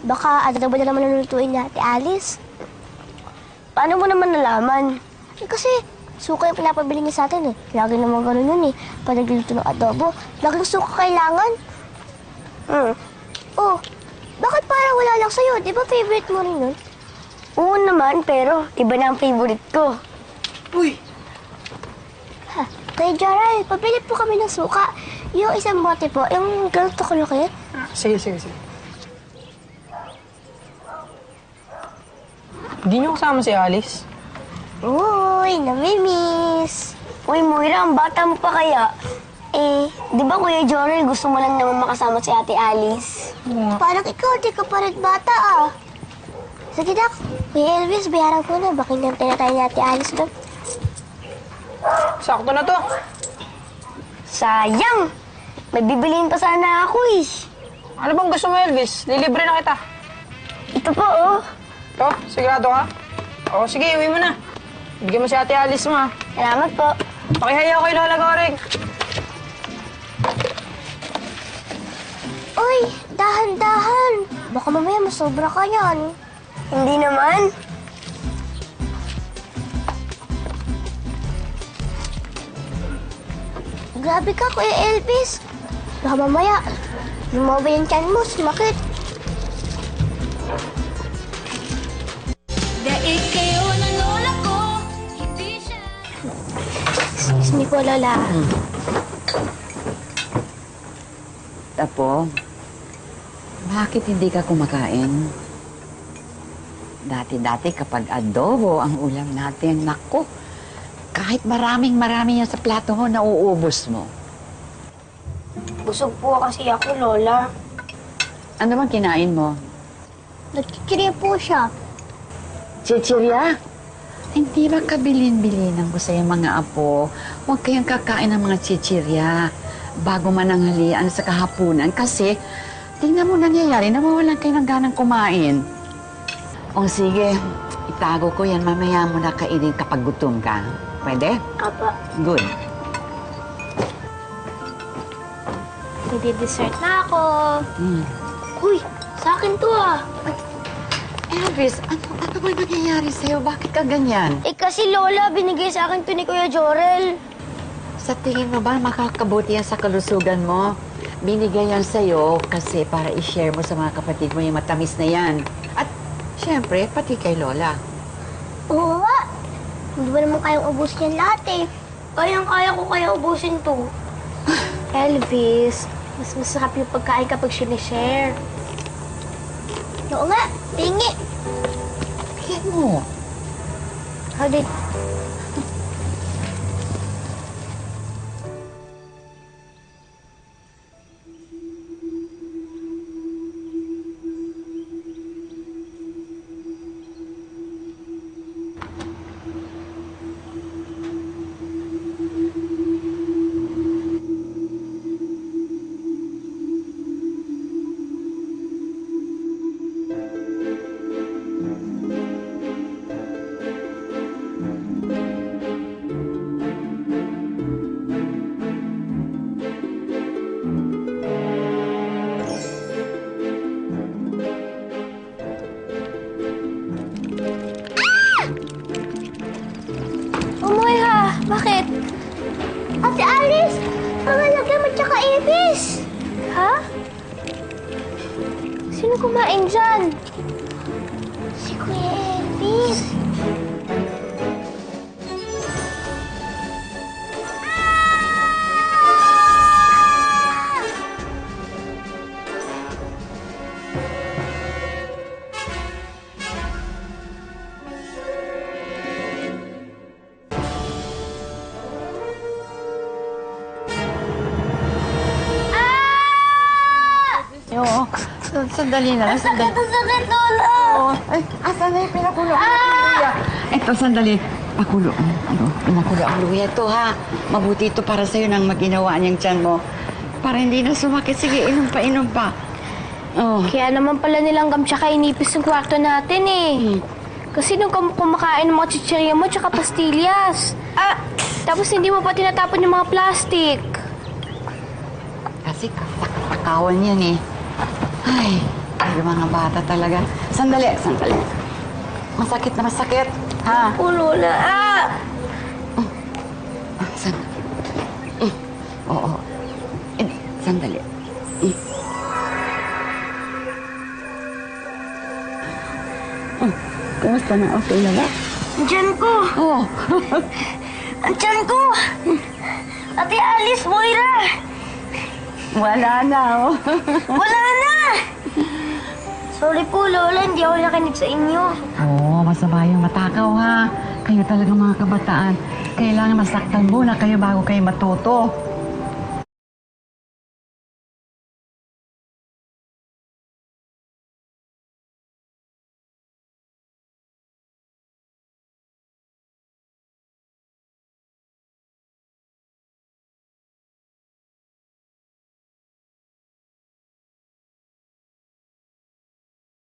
Baka adobo na naman lulutuin ni Ate Alice. Paano mo naman nalaman? Kasi suka yung pinapabili niya sa atin eh. Lagi naman ganun yun eh. Pag nagluluto ng adobo, laging suka kailangan. Oh, bakit parang wala lang sa'yo? Di ba favorite mo rin yun? Oo naman, pero iba na ang favorite ko. Uy! Ha, Kuya Joral, pabili po kami ng suka. Yung isang bote po, yung ganito kalaki. Sige. Hindi niyo kasama si Alice? Uy, namimiss. Uy, Moira, ang bata mo pa kaya? Di ba Kuya Jorel, gusto mo lang naman makasama si Ate Alice? Parang ikaw, di ka pa rin bata ah. Sige dak, Kuya Elvis, bayaran ko na. Bakit nang tayo ni Ate Alice doon? Sakto na to. Sayang! May bibiliin pa sana ako eh. Ano bang gusto mo, Elvis? Lilibre na kita. Ito po, oh. Ito, sigurado ka? Oo, sige, uwi mo na. Bigyan mo si Ate Alice mo, ha? Salamat po. Pakihayaw kay Lola Goreng. Uy, dahan-dahan. Baka mamaya masobra ka yan. Hindi naman. Grabe ka, Kuya Elvis. Baka mamaya, lumawa yung tiyan mo, sumakit. Daig kayo ng lola ko, hindi siya... Excuse me po, Lola. Apo, bakit hindi ka kumakain? Dati-dati kapag adobo ang ulam natin, naku, kahit maraming-marami yan sa plato mo, nauubos mo. Busog po kasi ako, Lola. Ano bang kinain mo? Nagkikiriya po siya. Chichirya? Hindi ba kabilin-bilinan ko sa mga apo? Huwag kayong kakain ng mga chichirya bago mananghalian sa kahapunan kasi tingnan mo nangyayari, nawawalan kayo ng ganang kumain. O sige, itago ko yan. Mamaya mo na kainin kapag gutom ka. Pwede? Apa. Good. Nadi-dessert na ako. Mm. Uy, sa akin to ah. Elvis, ano ba nangyayari sa'yo? Bakit ka ganyan? Kasi Lola, binigay sa akin to ni Kuya Jorel. Sa tingin mo ba makakabuti yan sa kalusugan mo? Binigay yan sa'yo kasi para i-share mo sa mga kapatid mo yung matamis na yan. At syempre, pati kay Lola. Oo nga. Hindi ba naman kayang ubusin yan lahat eh. Kayang-kaya ko kaya ubusin to. Elvis, mas masarap yung pagkain kapag sinishare. Oo nga, tingi. Bigyan mo. How did... Bakit? Ate Alice, pangalagyan mo tsaka ipis. Ha? Sino kumain dyan? Si Kuya Elvis. Oo. Sandali na. Sandali. Sakit, Lola! Oo. Ay, asan na yung pinakulo? Ito, sandali. Pakulo. Pinakulo ang luya. Ito, ha. Mabuti ito para sa'yo nang maginawa niyang tiyan mo. Para hindi na sumakit. Sige, inom pa, inom pa. Oh. Kaya naman pala nilanggam tsaka inipis ng kwarto natin eh. Kasi nung kumakain ng mga chichirya mo tsaka pastillas. Tapos hindi mo pa tinatapon yung mga plastic. Kasi takawan yan eh. Ay, Yung mga bata talaga. Sandali, sandali. Masakit na masakit. Ha? Po, Lola. Sandali. Oo. Sandali. Kumusta na? Okay na ba? Ang tiyan ko. Oo. Ang tiyan ko. Ate Alice, Moira. Wala na, oh. Wala na. Sorry po, Lola. Hindi ako nakinig sa inyo. Oo, masama yung matakaw, ha? Kayo talaga mga kabataan. Kailangan masaktan muna kayo bago kayo matuto.